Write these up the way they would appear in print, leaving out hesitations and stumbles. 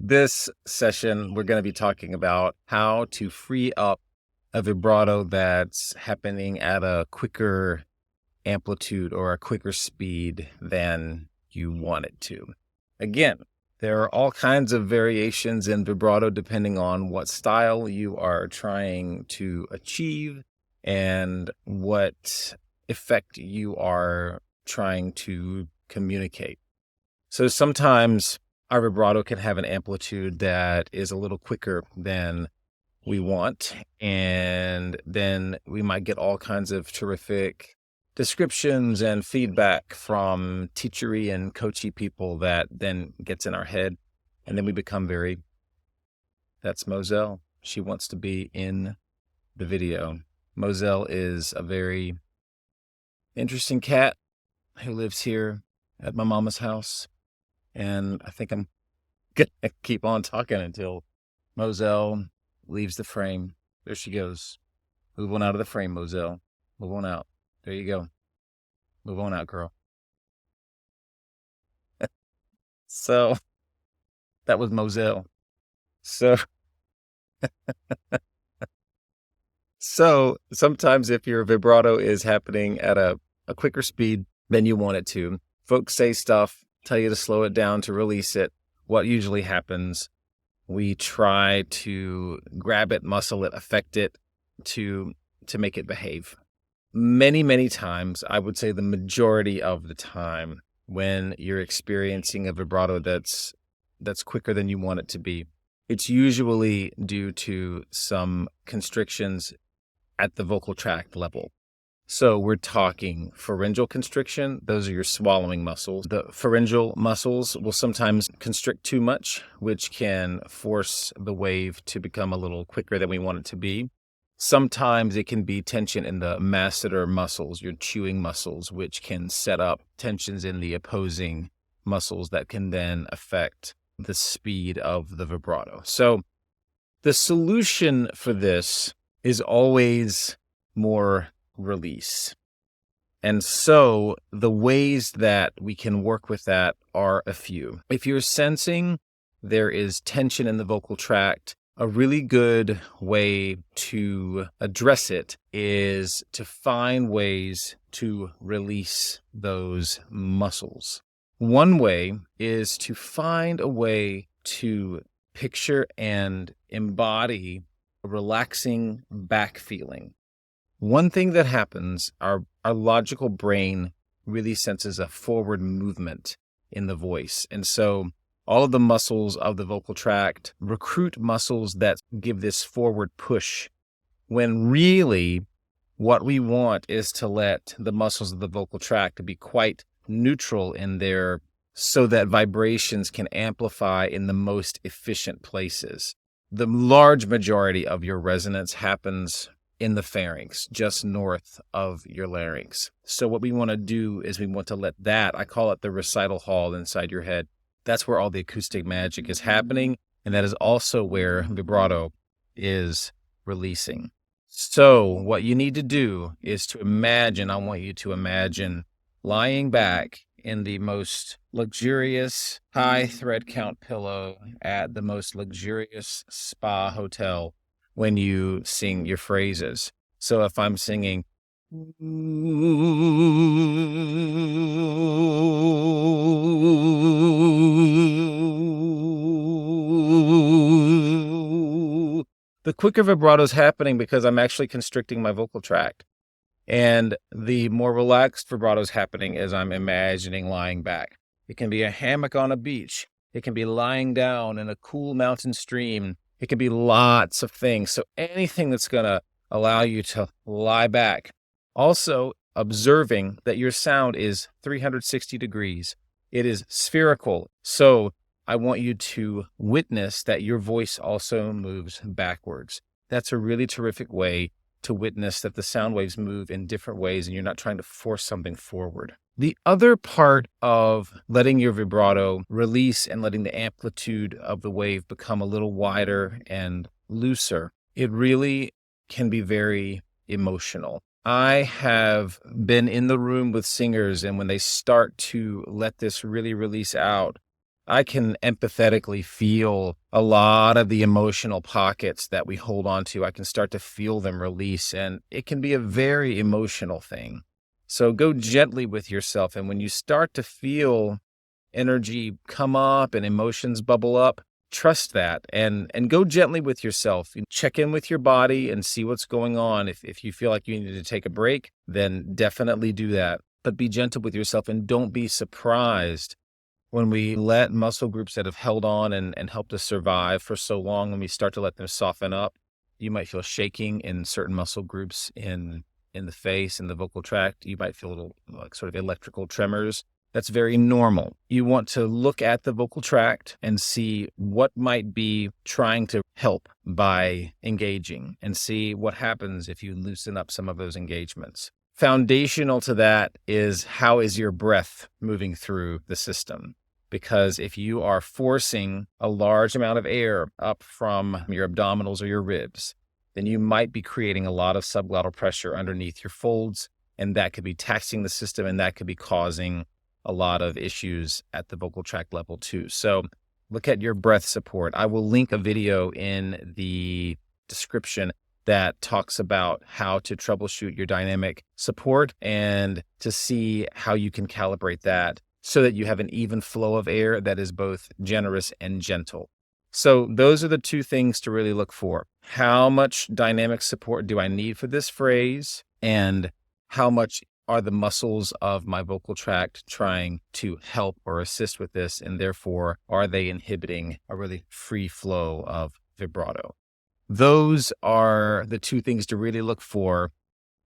This session, we're going to be talking about how to free up a vibrato that's happening at a quicker amplitude or a quicker speed than you want it to. Again, there are all kinds of variations in vibrato depending on what style you are trying to achieve and what effect you are trying to communicate. So sometimes our vibrato can have an amplitude that is a little quicker than we want, and then we might get all kinds of terrific descriptions and feedback from teachery and coachy people that then gets in our head, and then we become that's Moselle. She wants to be in the video. Moselle is a very interesting cat who lives here at my mama's house, and I think I'm gonna keep on talking until Moselle leaves the frame. There she goes. Move on out of the frame, Moselle. Move on out. There you go. Move on out, girl. So that was Moselle. So sometimes if your vibrato is happening at a quicker speed than you want it to, folks say stuff, tell you to slow it down, to release it. What usually happens, we try to grab it, muscle it, affect it to make it behave. Many, many times, I would say the majority of the time, when you're experiencing a vibrato that's quicker than you want it to be, it's usually due to some constrictions at the vocal tract level. So we're talking pharyngeal constriction. Those are your swallowing muscles. The pharyngeal muscles will sometimes constrict too much, which can force the wave to become a little quicker than we want it to be. Sometimes it can be tension in the masseter muscles, your chewing muscles, which can set up tensions in the opposing muscles that can then affect the speed of the vibrato. So the solution for this is always more release. And so the ways that we can work with that are a few. If you're sensing there is tension in the vocal tract, a really good way to address it is to find ways to release those muscles. One way is to find a way to picture and embody a relaxing back feeling. One thing that happens, our logical brain really senses a forward movement in the voice. And so all of the muscles of the vocal tract recruit muscles that give this forward push, when really what we want is to let the muscles of the vocal tract be quite neutral in there so that vibrations can amplify in the most efficient places. The large majority of your resonance happens in the pharynx, just north of your larynx. So what we want to do is we want to let that, I call it the recital hall inside your head. That's where all the acoustic magic is happening. And that is also where vibrato is releasing. So what you need to do is to imagine, I want you to imagine lying back in the most luxurious high thread count pillow at the most luxurious spa hotel when you sing your phrases. So if I'm singing, the quicker vibrato is happening because I'm actually constricting my vocal tract. And the more relaxed vibrato is happening as I'm imagining lying back. It can be a hammock on a beach. It can be lying down in a cool mountain stream. It can be lots of things. So anything that's going to allow you to lie back. Also, observing that your sound is 360 degrees. It is spherical. So I want you to witness that your voice also moves backwards. That's a really terrific way to witness that the sound waves move in different ways and you're not trying to force something forward. The other part of letting your vibrato release and letting the amplitude of the wave become a little wider and looser, it really can be very emotional. I have been in the room with singers, and when they start to let this really release out, I can empathetically feel a lot of the emotional pockets that we hold on to. I can start to feel them release, and it can be a very emotional thing. So go gently with yourself. And when you start to feel energy come up and emotions bubble up, trust that and go gently with yourself. Check in with your body and see what's going on. If you feel like you need to take a break, then definitely do that. But be gentle with yourself and don't be surprised when we let muscle groups that have held on and helped us survive for so long, when we start to let them soften up. You might feel shaking in certain muscle groups in the face, in the vocal tract. You might feel a little like sort of electrical tremors. That's very normal. You want to look at the vocal tract and see what might be trying to help by engaging, and see what happens if you loosen up some of those engagements. Foundational to that is, how is your breath moving through the system? Because if you are forcing a large amount of air up from your abdominals or your ribs, then you might be creating a lot of subglottal pressure underneath your folds, and that could be taxing the system, and that could be causing a lot of issues at the vocal tract level too. So look at your breath support. I will link a video in the description that talks about how to troubleshoot your dynamic support and to see how you can calibrate that so that you have an even flow of air that is both generous and gentle. So those are the two things to really look for. How much dynamic support do I need for this phrase? And how much are the muscles of my vocal tract trying to help or assist with this? And therefore, are they inhibiting a really free flow of vibrato? Those are the two things to really look for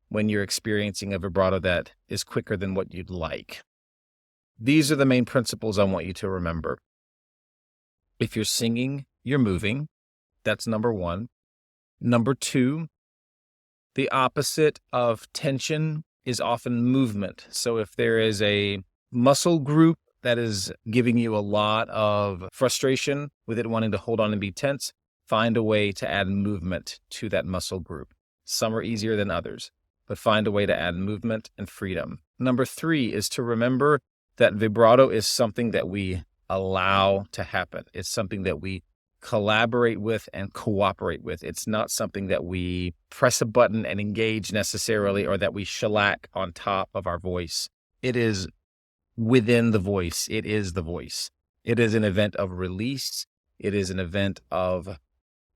when you're experiencing a vibrato that is quicker than what you'd like. These are the main principles I want you to remember. If you're singing, you're moving. That's number one. Number two, the opposite of tension is often movement. So if there is a muscle group that is giving you a lot of frustration with it wanting to hold on and be tense, find a way to add movement to that muscle group. Some are easier than others, but find a way to add movement and freedom. Number three is to remember that vibrato is something that we allow to happen. It's something that we collaborate with and cooperate with. It's not something that we press a button and engage necessarily, or that we shellac on top of our voice. It is within the voice. It is the voice. It is an event of release. It is an event of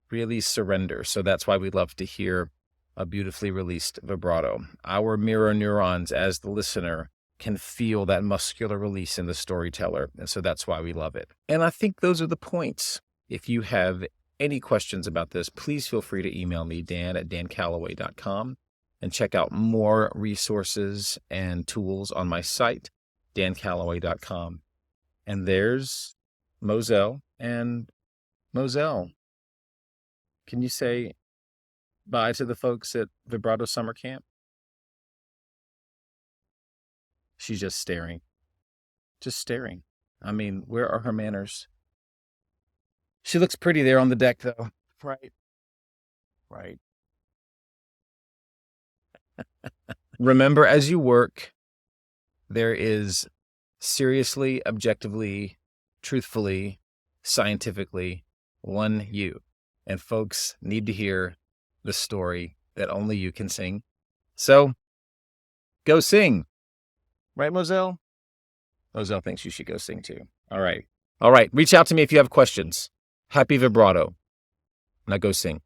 really surrender. So that's why we love to hear a beautifully released vibrato. Our mirror neurons, as the listener, can feel that muscular release in the storyteller. And so that's why we love it. And I think those are the points. If you have any questions about this, please feel free to email me, dan@dancalloway.com, and check out more resources and tools on my site, dancalloway.com. And there's Moselle. And Moselle, can you say bye to the folks at Vibrato Summer Camp? She's just staring. Just staring. I mean, where are her manners? She looks pretty there on the deck, though. Right. Right. Remember, as you work, there is seriously, objectively, truthfully, scientifically, one you. And folks need to hear the story that only you can sing. So, go sing. Right, Moselle? Moselle thinks you should go sing too. All right. All right. Reach out to me if you have questions. Happy vibrato. Now go sing.